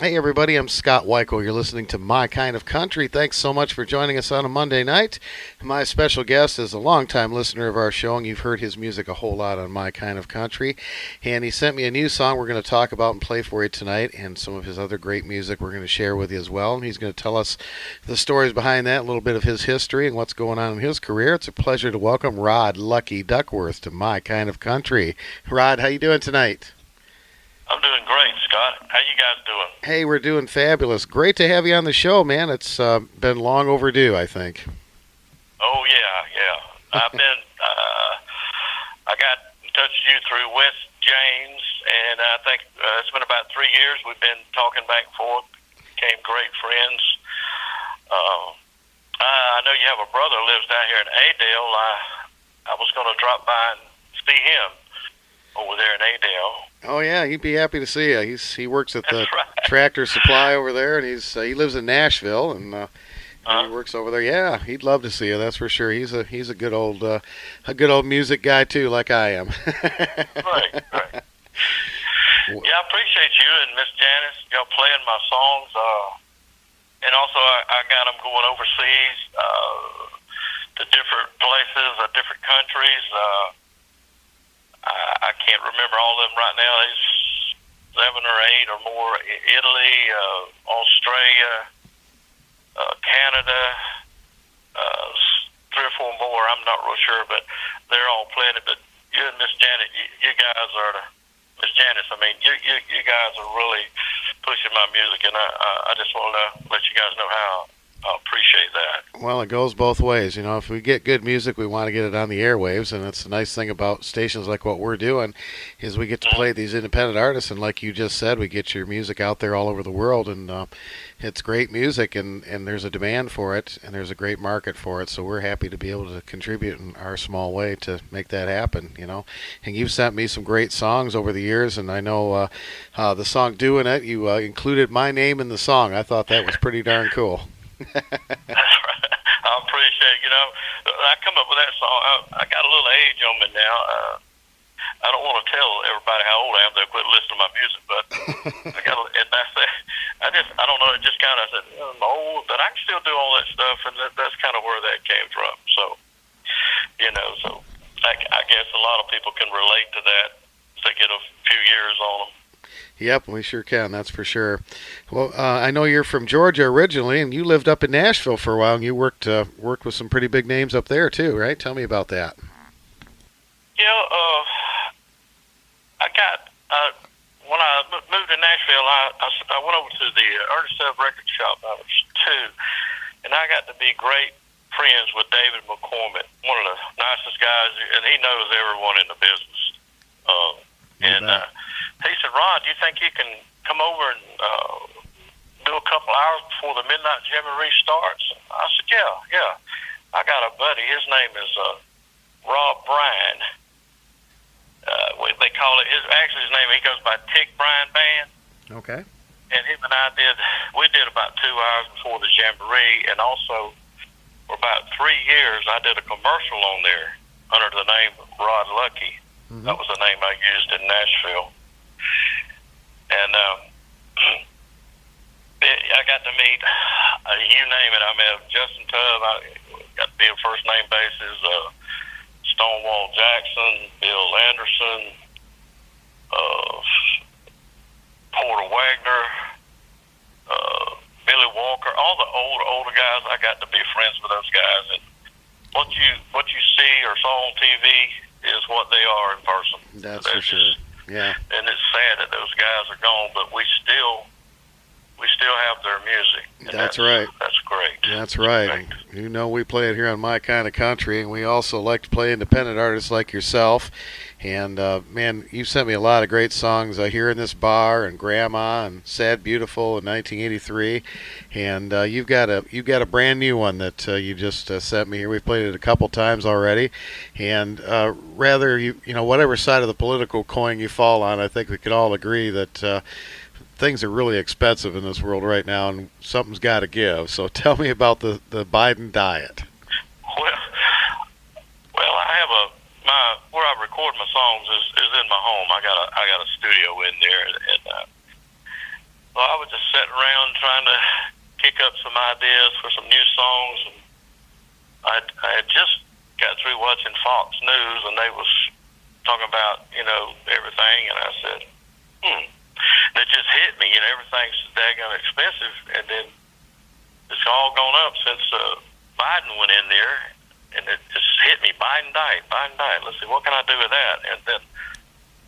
Hey, everybody, I'm Scott Wikle. You're listening to My Kind of Country. Thanks so much for joining us on a Monday night. My special guest is a longtime listener of our show, and you've heard his music a whole lot on My Kind of Country. And he sent me a new song we're going to talk about and play for you tonight, and some of his other great music we're going to share with you as well. And he's going to tell us the stories behind that, a little bit of his history and what's going on in his career. It's a pleasure to welcome Rod Lucky Duckworth to My Kind of Country. Rod, how you doing tonight? I'm doing great, Scott. How you guys doing? Hey, we're doing fabulous. Great to have you on the show, man. It's been long overdue, I think. Oh yeah. I got in touch with you through Wes James, and I think it's been about 3 years. We've been talking back and forth, became great friends. I know you have a brother who lives down here in Adel. I was going to drop by and see him over there in Adel. Oh yeah, he'd be happy to see you. He works at the right. Tractor Supply over there, and he lives in Nashville, and he works over there. Yeah, he'd love to see you. That's for sure. He's a good old music guy too, like I am. Right. Yeah, I appreciate you and Miss Janice, y'all playing my songs. And also I got them going overseas to different places, different countries. I can't remember all of them right now. There's 7 or 8 or more. Italy, Australia, Canada, 3 or 4 more. I'm not real sure, but they're all playing it. But you and Miss Janet, you guys are Miss Janice. I mean, you guys are really pushing my music, and I just want to let you guys know how I appreciate that. Well, it goes both ways. You know, if we get good music, we want to get it on the airwaves, and that's the nice thing about stations like what we're doing is we get to play these independent artists, and like you just said, we get your music out there all over the world, and it's great music, and there's a demand for it, and there's a great market for it, so we're happy to be able to contribute in our small way to make that happen, you know. And you've sent me some great songs over the years, and I know the song Doing It, you included my name in the song. I thought that was pretty darn cool. That's right. I appreciate it. You know, I come up with that song. I got a little age on me now. I don't want to tell everybody how old I am. They'll quit listening to my music, but and that's it. I don't know. It just kind of said, I'm old, but I can still do all that stuff, and that's kind of where that came from. So, you know, I guess a lot of people can relate to that. They get a few years on them. Yep, we sure can. That's for sure. Well, I know you're from Georgia originally, and you lived up in Nashville for a while, and you worked with some pretty big names up there too, right? Tell me about that. Yeah, I got when I moved to Nashville, I went over to the Ernest Tubb record shop. I was 2, and I got to be great friends with David McCormick, one of the nicest guys, and he knows everyone in the business. He said, Ron, do you think you can come over and do a couple hours before the Midnight Jamboree starts? I said, yeah. I got a buddy. His name is Rob Bryan. They call it, his name, he goes by Tick Bryan Band. Okay. And him and we did about 2 hours before the Jamboree, and also for about 3 years I did a commercial on there under the name Rod Lucky. Mm-hmm. That was the name I used in Nashville. And I got to meet, you name it, I met Justin Tubb, I got to be a first name basis, Stonewall Jackson, Bill Anderson, Porter Wagner, Billy Walker, all the older guys. I got to be friends with those guys, and what you see or saw on TV is what they are in person. That's for sure. Yeah. And it's sad that those guys are gone, but we still have their music. That's right. That's great. That's right. You know, we play it here on My Kind of Country, and we also like to play independent artists like yourself. And man, you sent me a lot of great songs. Here in This Bar and Grandma and Sad Beautiful in 1983. And you've got a brand new one that you just sent me here. We've played it a couple times already. And rather you know whatever side of the political coin you fall on, I think we could all agree that things are really expensive in this world right now, and something's got to give. So tell me about the Biden diet. Well, I have where I record my songs is in my home. I got a studio in there, and So I was just sitting around trying to kick up some ideas for some new songs, and I had just got through watching Fox News, and they was talking about, everything, and I said, it just hit me, everything's daggone expensive, and then it's all gone up since Biden went in there, and it just hit me, Biden died. Let's see, what can I do with that? And then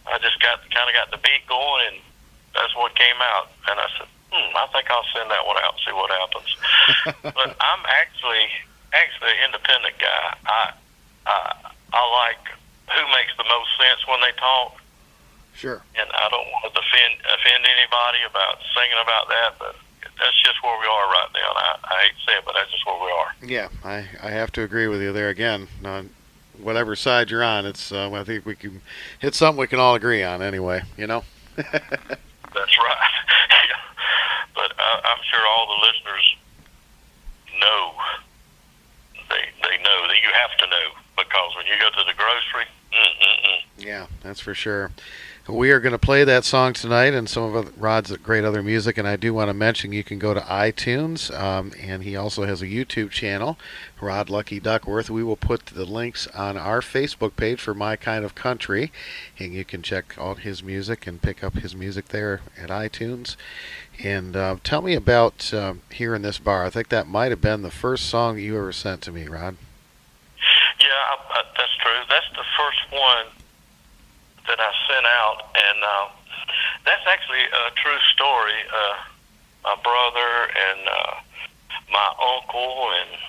I just kind of got the beat going, and that's what came out, and I said, I think I'll send that one out and see what happens. But I'm actually an independent guy. I like who makes the most sense when they talk. Sure. And I don't want to offend anybody about singing about that, but that's just where we are right now. And I hate to say it, but that's just where we are. Yeah, I have to agree with you there again. On whatever side you're on, it's I think we can hit something we can all agree on anyway, That's right. Yeah. But I'm sure all the listeners know. They know that you have to know, because when you go to the grocery, yeah, that's for sure. We are going to play that song tonight and some of Rod's great other music, and I do want to mention you can go to iTunes, and he also has a YouTube channel, Rod Lucky Duckworth. We will put the links on our Facebook page for My Kind of Country, and you can check out his music and pick up his music there at iTunes. And tell me about Here in This Bar. I think that might have been the first song you ever sent to me, Rod. Yeah, that's true. That's the first one that I sent out, and that's actually a true story. My brother and my uncle, and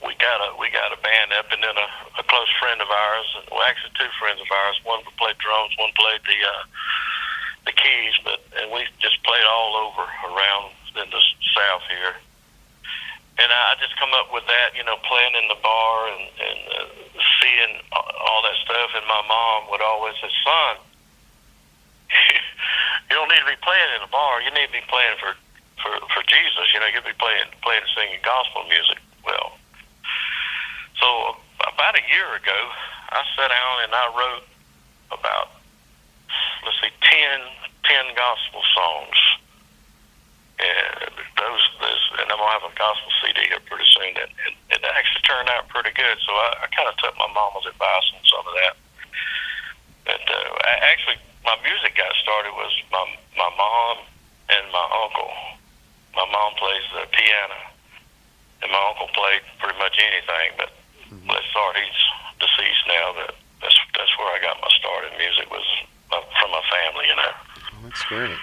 we got a band up, and then a close friend of ours, well, actually two friends of ours. One played drums, one played the keys, and we just played all over around in the South here. And I just come up with that, playing in the bar and seeing all that stuff. And my mom would always say, "Son, you don't need to be playing in the bar. You need to be playing for Jesus. You need to be playing and singing gospel music." Well, so about a year ago, I sat down and I wrote about, 10 gospel songs. And and I'm gonna have a gospel CD here pretty soon. And it actually turned out pretty good. So I kind of took my mama's advice on some of that. And actually, my music got started was my mom and my uncle. My mom plays the piano, and my uncle played pretty much anything. But he's deceased now. But that's where I got my start in music, was from my family. Well, that's great.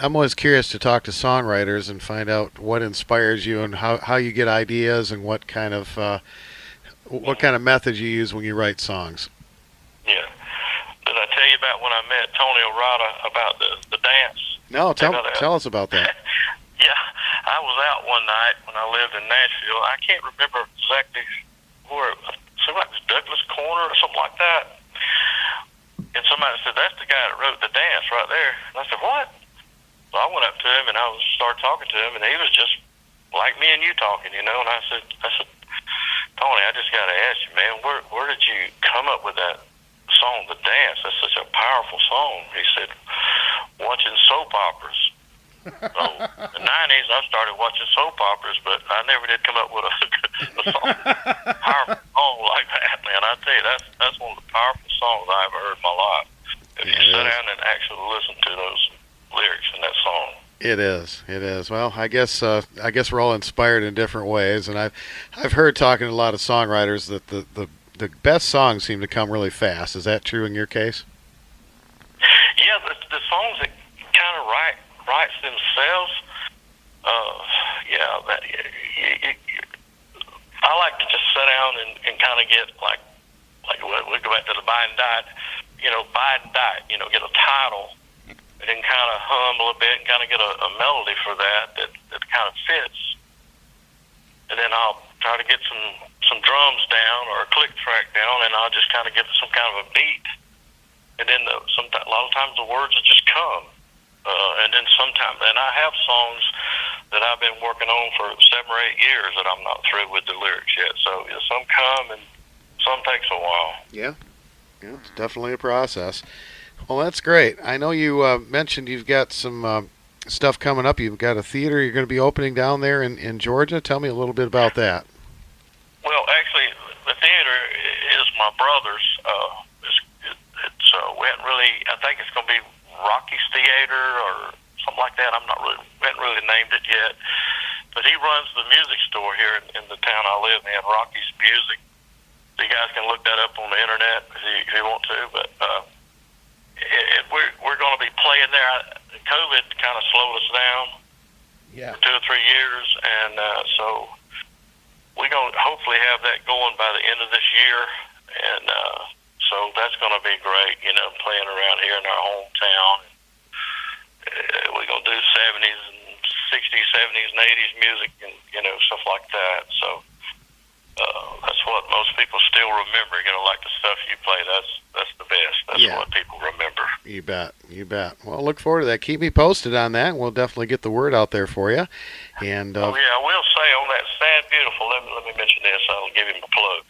I'm always curious to talk to songwriters and find out what inspires you and how you get ideas and what kind of methods you use when you write songs. Yeah. Did I tell you about when I met Tony O'Rada about the dance? No, tell us about that. Yeah, I was out one night when I lived in Nashville. I can't remember exactly where. It seemed like it was Douglas Corner or something like that. And somebody said, "That's the guy that wrote the dance right there." And I said, "What?" So I went up to him and I started talking to him, and he was just like me and you talking, And I said, "Tony, I just got to ask you, man, where did you come up with that song, The Dance? That's such a powerful song." He said, "Watching soap operas." So in the 90s, I started watching soap operas, but I never did come up with a powerful song like that, man. I tell you, that's one of the powerful songs I ever heard in my life. If you sit down and actually listen to those lyrics in that song. It is. Well, I guess we're all inspired in different ways, and I've heard talking to a lot of songwriters that the best songs seem to come really fast. Is that true in your case? Yeah, the songs that kind of writes themselves. I like to just sit down and kind of get like we go back to the Biden diet. Biden diet. Get a title. And then kind of hum a little bit and kind of get a melody for that kind of fits. And then I'll try to get some drums down or a click track down, and I'll just kind of give it some kind of a beat. And then a lot of times the words will just come. And then sometimes, and I have songs that I've been working on for 7 or 8 years that I'm not through with the lyrics yet. So some come and some takes a while. Yeah, it's definitely a process. Well, that's great. I know you mentioned you've got some stuff coming up. You've got a theater you're going to be opening down there in Georgia. Tell me a little bit about that. Well, actually, the theater is my brother's. We hadn't really. I think it's going to be Rocky's Theater or something like that. We haven't really named it yet. But he runs the music store here in the town I live in, Rocky's Music. So you guys can look that up on the internet if you want to. But we're going to be playing there. COVID kind of slowed us down for 2 or 3 years, and so we're going to hopefully have that going by the end of this year, and so that's going to be great, playing around here in our hometown. We're going to do 70s and 60s, 70s, and 80s music and, stuff like that. So that's what most people still remember, like the stuff you play. That's the best. That's what people remember. You bet. You bet. Well, look forward to that. Keep me posted on that. We'll definitely get the word out there for you. And I will say on that Sad Beautiful, let me mention this. I'll give him a plug.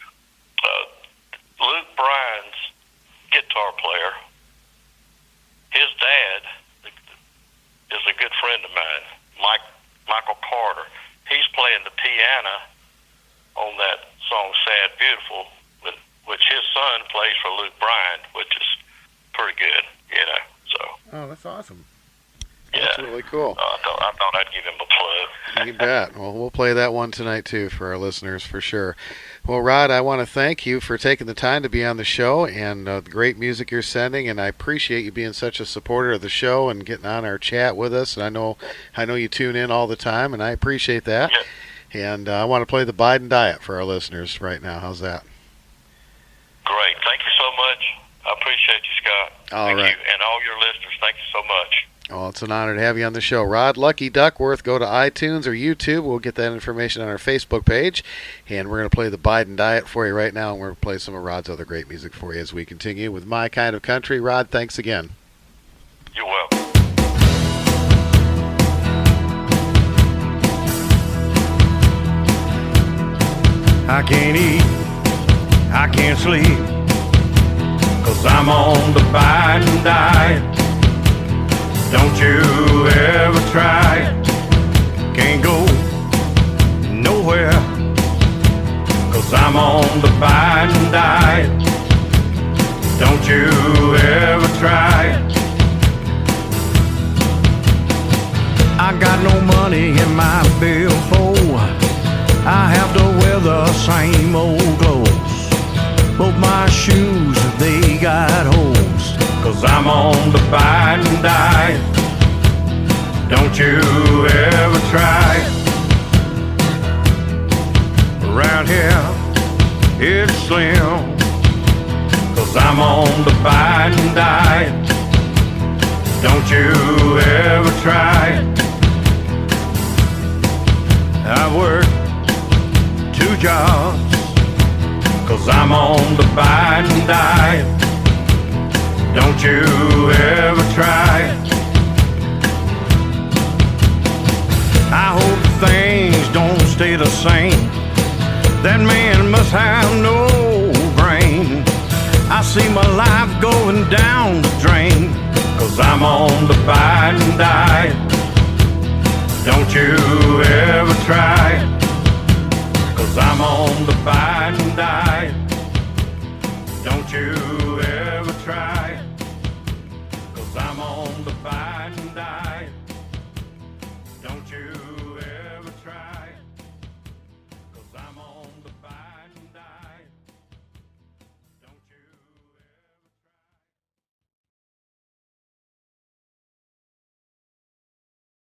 Luke Bryan's guitar player, his dad is a good friend of mine, Michael Carter. He's playing the piano on that song Sad Beautiful, which his son plays for Luke Bryan, which is pretty good, so. Oh, that's awesome. Yeah. That's really cool. I thought I'd give him a plug. You bet. Well, we'll play that one tonight, too, for our listeners, for sure. Well, Rod, I want to thank you for taking the time to be on the show and the great music you're sending, and I appreciate you being such a supporter of the show and getting on our chat with us. And I know you tune in all the time, and I appreciate that. Yeah. And I want to play the Biden Diet for our listeners right now. How's that? Great. Thank you so much. I appreciate you, Scott. Thank you. And all your listeners, thank you so much. Well, it's an honor to have you on the show. Rod Lucky Duckworth, go to iTunes or YouTube. We'll get that information on our Facebook page. And we're going to play the Biden Diet for you right now, and we're going to play some of Rod's other great music for you as we continue with My Kind of Country. Rod, thanks again. You're welcome. I can't eat, I can't sleep, 'cause I'm on the Biden diet. Don't you ever try it. Can't go nowhere, 'cause I'm on the Biden diet. Don't you ever try it. I got no money in my billfold. I have to wear the same old clothes. Both my shoes, they got holes, 'cause I'm on the Biden diet. Don't you ever try it. Around here, it's slim, 'cause I'm on the Biden diet. Don't you ever try it. I work 2 jobs, 'cause I'm on the Biden diet. Don't you ever try it. I hope things don't stay the same. That man must have no brain. I see my life going down the drain, 'cause I'm on the Biden diet. Don't you ever try it. 'Cause I'm on the Biden diet. Don't you